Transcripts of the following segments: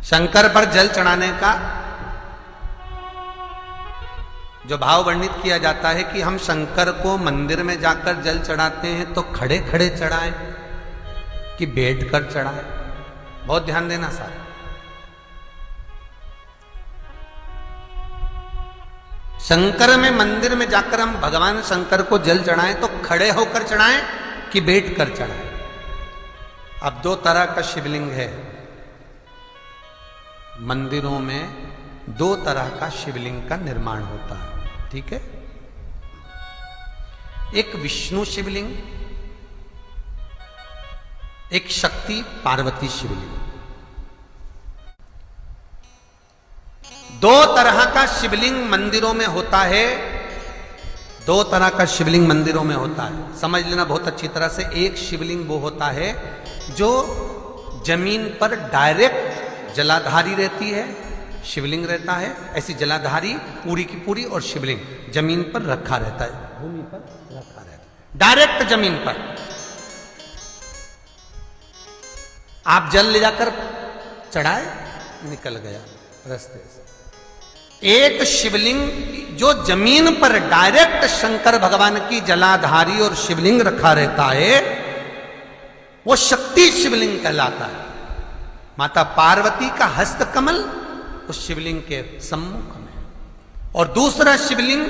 शंकर पर जल चढ़ाने का जो भाव वर्णित किया जाता है कि हम शंकर को मंदिर में जाकर जल चढ़ाते हैं तो खड़े खड़े चढ़ाएं कि बैठकर चढ़ाएं। बहुत ध्यान देना साहब। शंकर में मंदिर में जाकर हम भगवान शंकर को जल चढ़ाएं तो खड़े होकर चढ़ाएं कि बैठकर चढ़ाएं। अब दो तरह का शिवलिंग है मंदिरों में, दो तरह का शिवलिंग का निर्माण होता है, ठीक है। एक विष्णु शिवलिंग, एक शक्ति पार्वती शिवलिंग। दो तरह का शिवलिंग मंदिरों में होता है, दो तरह का शिवलिंग मंदिरों में होता है, समझ लेना बहुत अच्छी तरह से। एक शिवलिंग वो होता है जो जमीन पर डायरेक्ट जलाधारी रहती है, शिवलिंग रहता है, ऐसी जलाधारी पूरी की पूरी, और शिवलिंग जमीन पर रखा रहता है, भूमि पर रखा रहता है, डायरेक्ट जमीन पर। आप जल ले जाकर चढ़ाए, निकल गया रास्ते से। एक शिवलिंग जो जमीन पर डायरेक्ट शंकर भगवान की जलाधारी और शिवलिंग रखा रहता है, वो शक्ति शिवलिंग कहलाता है। माता पार्वती का हस्त कमल उस शिवलिंग के सम्मुख में, और दूसरा शिवलिंग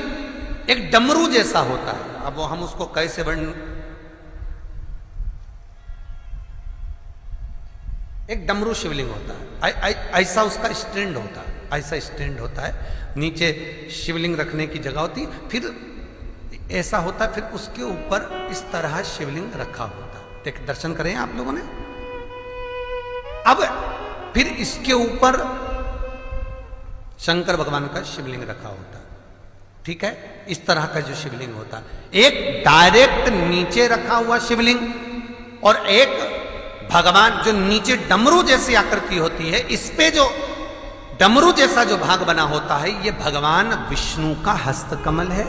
एक डमरू जैसा होता है। अब वो हम उसको कैसे वर्णन, एक डमरू शिवलिंग होता है, ऐसा उसका स्टैंड होता है, ऐसा स्टैंड होता है, नीचे शिवलिंग रखने की जगह होती, फिर ऐसा होता है, फिर उसके ऊपर इस तरह शिवलिंग रखा होता है। देख, दर्शन करें आप लोगों ने। अब फिर इसके ऊपर शंकर भगवान का शिवलिंग रखा होता है, ठीक है। इस तरह का जो शिवलिंग होता है, एक डायरेक्ट नीचे रखा हुआ शिवलिंग, और एक भगवान जो नीचे डमरू जैसी आकृति होती है, इस पे जो डमरू जैसा जो भाग बना होता है, ये भगवान विष्णु का हस्तकमल है,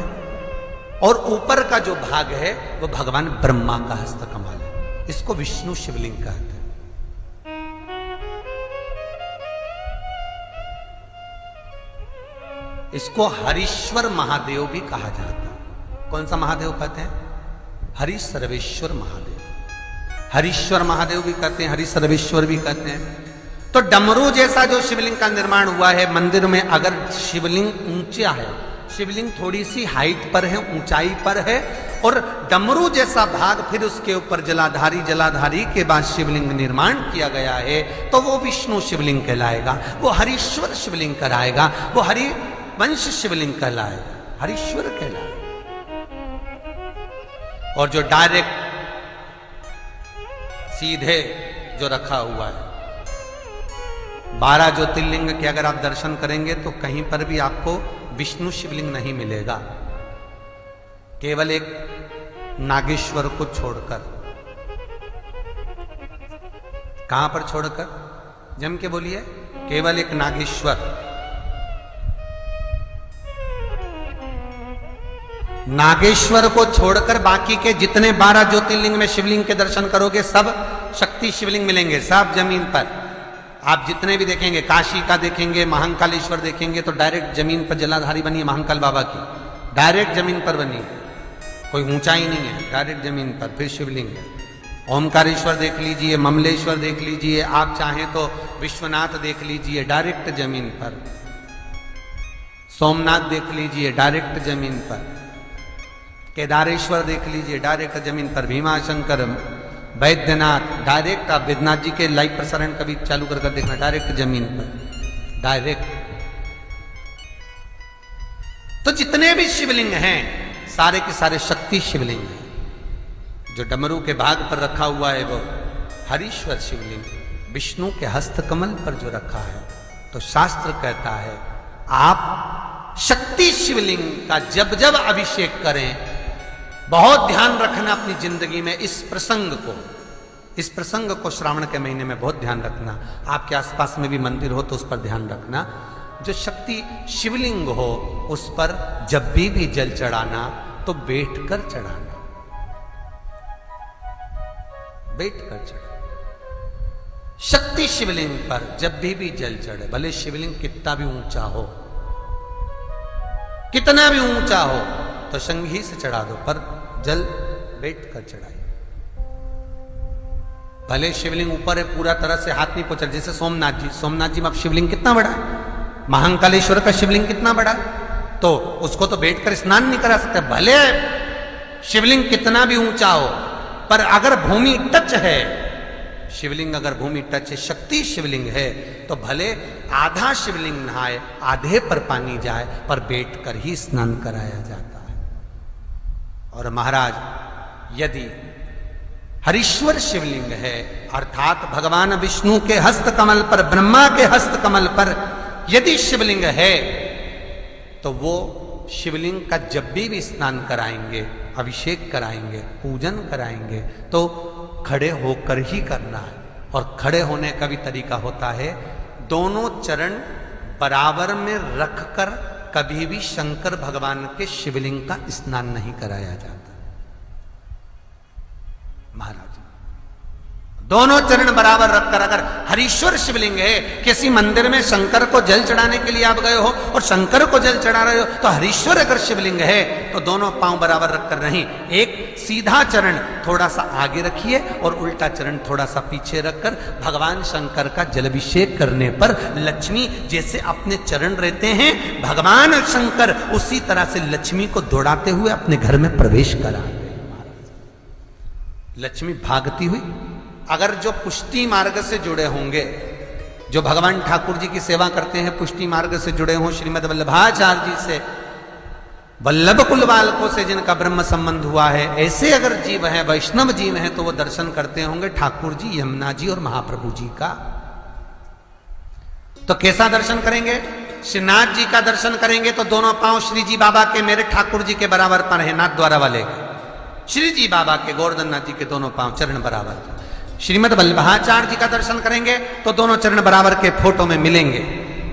और ऊपर का जो भाग है वो भगवान ब्रह्मा का हस्तकमल है। इसको विष्णु शिवलिंग कहते हैं। इसको हरीश्वर महादेव भी कहा जाता है। कौन सा महादेव कहते हैं? हरि सर्वेश्वर महादेव। हरीश्वर महादेव भी कहते हैं, हरि सर्वेश्वर भी कहते हैं। तो डमरू जैसा जो शिवलिंग का निर्माण हुआ है मंदिर में, अगर शिवलिंग ऊंचा है, शिवलिंग थोड़ी सी हाइट पर है, ऊंचाई पर है, और डमरू जैसा भाग फिर उसके ऊपर जलाधारी के बाद शिवलिंग निर्माण किया गया है, तो वो विष्णु शिवलिंग कहलाएगा, वो हरीश्वर शिवलिंग कहलाएगा, वो हरिवंश शिवलिंग कहलाएगा, हरीश्वर कहलाएगा। और जो डायरेक्ट सीधे जो रखा हुआ है, 12 ज्योतिर्लिंग के अगर आप दर्शन करेंगे तो कहीं पर भी आपको विष्णु शिवलिंग नहीं मिलेगा, केवल एक नागेश्वर को छोड़कर। कहां पर छोड़कर? जम के बोलिए। केवल एक नागेश्वर, नागेश्वर को छोड़कर बाकी के जितने 12 ज्योतिर्लिंग में शिवलिंग के दर्शन करोगे सब शक्ति शिवलिंग मिलेंगे, सब जमीन पर। आप जितने भी देखेंगे, काशी का देखेंगे, महाकालेश्वर देखेंगे, तो डायरेक्ट जमीन पर जलाधारी बनी है महाकाल बाबा की, डायरेक्ट जमीन पर बनी है, कोई ऊंचाई नहीं है, डायरेक्ट जमीन पर फिर शिवलिंग है। ओमकारेश्वर देख लीजिए, ममलेश्वर देख लीजिए, आप चाहें तो विश्वनाथ देख लीजिए, डायरेक्ट जमीन पर। सोमनाथ देख लीजिए, डायरेक्ट जमीन पर। केदारेश्वर देख लीजिए, डायरेक्ट जमीन पर। भीमाशंकर, वैद्यनाथ, डायरेक्ट। आप वैद्यनाथ जी के लाइव प्रसारण कभी चालू कर देखना, डायरेक्ट जमीन पर, डायरेक्ट। तो जितने भी शिवलिंग हैं सारे के सारे शक्ति शिवलिंग हैं। जो डमरू के भाग पर रखा हुआ है वो हरीश्वर शिवलिंग, विष्णु के हस्तकमल पर जो रखा है, तो शास्त्र कहता है आप शक्ति शिवलिंग का जब जब अभिषेक करें, बहुत ध्यान रखना अपनी जिंदगी में इस प्रसंग को श्रावण के महीने में बहुत ध्यान रखना। आपके आसपास में भी मंदिर हो तो उस पर ध्यान रखना। जो शक्ति शिवलिंग हो उस पर जब भी जल चढ़ाना तो बैठकर चढ़ाना, बैठकर चढ़ाना। शक्ति शिवलिंग पर जब भी जल चढ़े, भले शिवलिंग कितना भी ऊंचा हो, कितना भी ऊंचा हो, तो संघी से चढ़ा दो, पर जल बैठ कर चढ़ाइए। भले शिवलिंग ऊपर है, पूरा तरह से हाथ नहीं पहुंचा, जैसे सोमनाथ जी में अब शिवलिंग कितना बड़ा है, महाकालेश्वर का शिवलिंग कितना बड़ा, तो उसको तो बैठकर स्नान नहीं करा सकते। भले शिवलिंग कितना भी ऊंचा हो, पर अगर भूमि टच है, शिवलिंग अगर भूमि टच है, शक्ति शिवलिंग है, तो भले आधा शिवलिंग नहाए, आधे पर पानी जाए, पर बैठकर ही स्नान कराया जाता है। और महाराज यदि हरीश्वर शिवलिंग है, अर्थात भगवान विष्णु के हस्त कमल पर, ब्रह्मा के हस्त कमल पर यदि शिवलिंग है, तो वो शिवलिंग का जब भी स्नान कराएंगे, अभिषेक कराएंगे, पूजन कराएंगे, तो खड़े होकर ही करना है। और खड़े होने का भी तरीका होता है, दोनों चरण बराबर में रखकर कभी भी शंकर भगवान के शिवलिंग का स्नान नहीं कराया जाता। महाराज दोनों चरण बराबर रखकर, अगर हरीश्वर शिवलिंग है, किसी मंदिर में शंकर को जल चढ़ाने के लिए आप गए हो और शंकर को जल चढ़ा रहे हो, तो हरीश्वर अगर शिवलिंग है तो दोनों पांव बराबर रखकर नहीं, एक सीधा चरण थोड़ा सा आगे रखिए और उल्टा चरण थोड़ा सा पीछे रखकर भगवान शंकर का जलाभिषेक करने पर लक्ष्मी जैसे अपने चरण रहते हैं, भगवान शंकर उसी तरह से लक्ष्मी को दौड़ाते हुए अपने घर में प्रवेश करा। लक्ष्मी भागती हुई, अगर जो पुष्टि मार्ग से जुड़े होंगे, जो भगवान ठाकुर जी की सेवा करते हैं, पुष्टि मार्ग से जुड़े हों, श्रीमद वल्लभाचार्य जी से, वल्लभ कुल बालकों से जिनका ब्रह्म संबंध हुआ है, ऐसे अगर जीव हैं, वैष्णव जीव हैं, तो वो दर्शन करते होंगे ठाकुर जी, यमुना जी और महाप्रभु जी का। तो कैसा दर्शन करेंगे? श्रीनाथ जी का दर्शन करेंगे तो दोनों पांव श्री जी बाबा के, मेरे ठाकुर जी के बराबर पर है, नाथ द्वारा वाले श्री जी बाबा के, गोवर्धन नाथ जी के दोनों पांव चरण बराबर। श्रीमद वल्लभाचार्य जी का दर्शन करेंगे तो दोनों चरण बराबर के फोटो में मिलेंगे।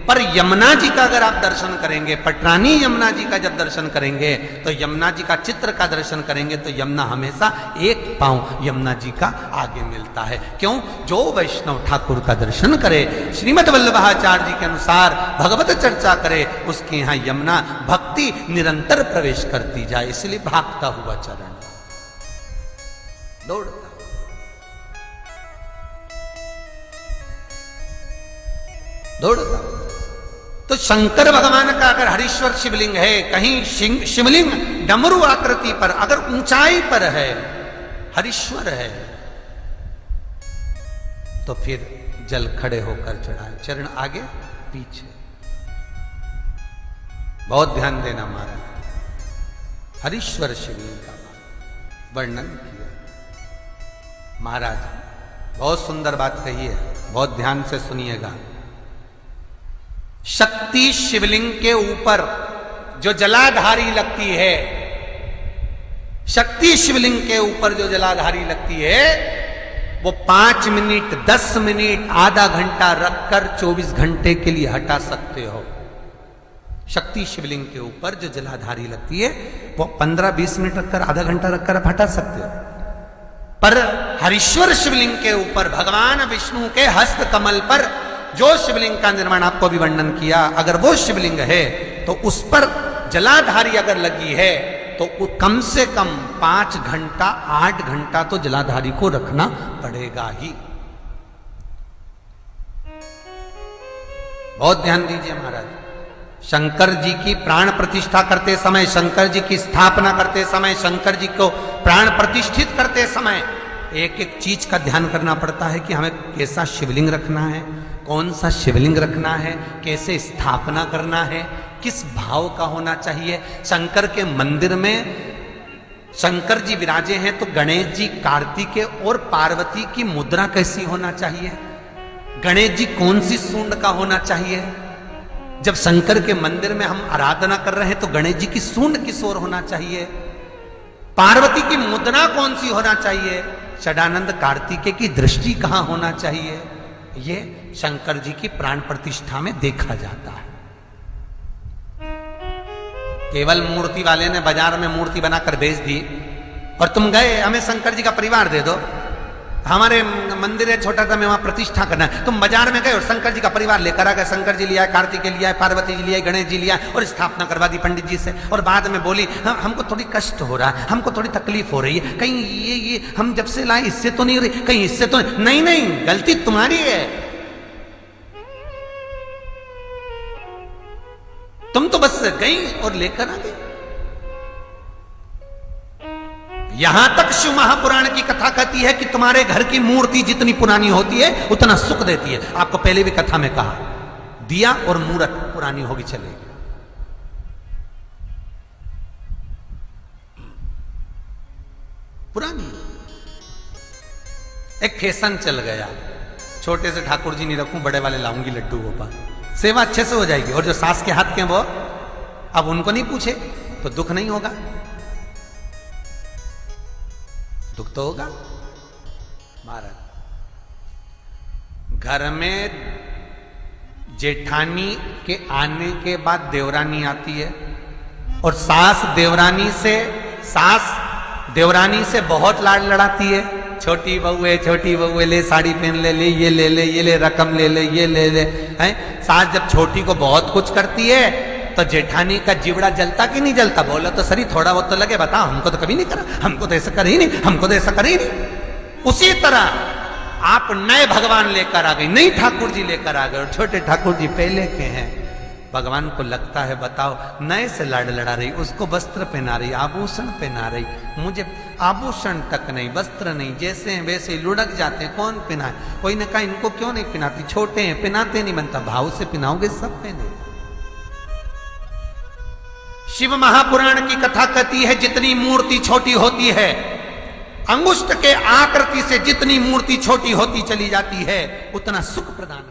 पर यमुना जी का अगर आप दर्शन करेंगे, पटरानी यमुना जी का जब दर्शन करेंगे, तो यमुना जी का चित्र का दर्शन करेंगे, तो यमुना हमेशा एक पांव यमुना जी का आगे मिलता है। क्यों? जो वैष्णव ठाकुर का दर्शन करे, श्रीमद वल्लभाचार्य जी के अनुसार भगवत चर्चा करे, उसके यहाँ यमुना भक्ति निरंतर प्रवेश करती जाए, इसलिए भागता हुआ चरण, दौड़ता दौड़ता। तो शंकर भगवान का अगर हरीश्वर शिवलिंग है, कहीं शिवलिंग डमरू आकृति पर, अगर ऊंचाई पर है, हरीश्वर है, तो फिर जल खड़े होकर चढ़ाए, चरण आगे पीछे। बहुत ध्यान देना महाराज, हरीश्वर शिवलिंग का वर्णन किया महाराज, बहुत सुंदर बात कही है, बहुत ध्यान से सुनिएगा। शक्ति शिवलिंग के ऊपर जो जलाधारी लगती है, शक्ति शिवलिंग के ऊपर जो जलाधारी लगती है, वो 5 मिनट, 10 मिनट, आधा घंटा रखकर 24 घंटे के लिए हटा सकते हो। शक्ति शिवलिंग के ऊपर जो जलाधारी लगती है, वो 15-20 मिनट रखकर, आधा घंटा रखकर आप हटा सकते हो। पर हरीश्वर शिवलिंग के ऊपर, भगवान विष्णु के हस्त कमल पर जो शिवलिंग का निर्माण आपको भी वर्णन किया, अगर वो शिवलिंग है तो उस पर जलाधारी अगर लगी है, तो कम से कम 5 घंटा, 8 घंटा तो जलाधारी को रखना पड़ेगा ही। बहुत ध्यान दीजिए महाराज। शंकर जी की प्राण प्रतिष्ठा करते समय, शंकर जी की स्थापना करते समय, शंकर जी को प्राण प्रतिष्ठित करते समय एक एक चीज का ध्यान करना पड़ता है कि हमें कैसा शिवलिंग रखना है, कौन सा शिवलिंग रखना है, कैसे स्थापना करना है, किस भाव का होना चाहिए। शंकर के मंदिर में शंकर जी विराजे हैं, तो गणेश जी, कार्तिकेय और पार्वती की मुद्रा कैसी होना चाहिए, गणेश जी कौन सी सूंड का होना चाहिए। जब शंकर के मंदिर में हम आराधना कर रहे हैं तो गणेश जी की सूंड किस ओर होना चाहिए, पार्वती की मुद्रा कौन सी होना चाहिए, षडानंद कार्तिकेय की दृष्टि कहां होना चाहिए, ये शंकर जी की प्राण प्रतिष्ठा में देखा जाता है। केवल मूर्ति वाले ने बाजार में मूर्ति बनाकर बेच दी और तुम गए हमें शंकर जी का परिवार दे दो, हमारे मंदिर है छोटा सा, मैं वहां प्रतिष्ठा करना है। तुम बाजार में गए और शंकर जी का परिवार लेकर आ गए, शंकर जी लिया, कार्तिक लिया, पार्वती जी लिया, गणेश जी लिया और स्थापना करवा दी पंडित जी से। और बाद में बोली हमको थोड़ी कष्ट हो रहा है, हमको थोड़ी तकलीफ हो रही है, कहीं ये हम जब से लाए इससे तो नहीं हो रही, कहीं इससे तो नहीं। नहीं, गलती तुम्हारी है। तुम तो बस गई और लेकर आ गई। यहां तक शिव महापुराण की कथा कहती है कि तुम्हारे घर की मूर्ति जितनी पुरानी होती है उतना सुख देती है। आपको पहले भी कथा में कहा, दिया और मूर्त पुरानी होगी चलेगी। पुरानी एक फैशन चल गया, छोटे से ठाकुर जी नहीं रखूं, बड़े वाले लाऊंगी लड्डू गोपाल, सेवा अच्छे से हो जाएगी। और जो सास के हाथ के वो अब उनको नहीं पूछे तो दुख नहीं होगा, दुख तो होगा। महाराज घर में जेठानी के आने के बाद देवरानी आती है और सास देवरानी से बहुत लाड लड़ाती है। छोटी बहू है, ले साड़ी पहन ले, ये ले रकम ले, ये ले हैं। सास जब छोटी को बहुत कुछ करती है तो जेठानी का जीवड़ा जलता कि नहीं जलता? बोलो तो सही, थोड़ा बहुत तो लगे, बताओ हमको तो कभी नहीं करा, हमको तो ऐसा करे ही नहीं, हमको तो ऐसा करे ही नहीं। उसी तरह आप नए भगवान लेकर आ गए, नई ठाकुर जी लेकर आ गए और छोटे ठाकुर जी पहले के हैं। भगवान को लगता है बताओ नए से लाड लड़ा रही, उसको वस्त्र पहना रही, आभूषण पहना रही, मुझे आभूषण तक नहीं, वस्त्र नहीं, जैसे हैं वैसे लुढ़क जाते हैं, कौन पहनाए? कोई ने कहा इनको क्यों नहीं पहनाती, छोटे हैं पहनाते नहीं बनता, भाव से पहनाओगे सब पहने। शिव महापुराण की कथा कहती है जितनी मूर्ति छोटी होती है, अंगुष्ठ के आकृति से जितनी मूर्ति छोटी होती चली जाती है, उतना सुख प्रदान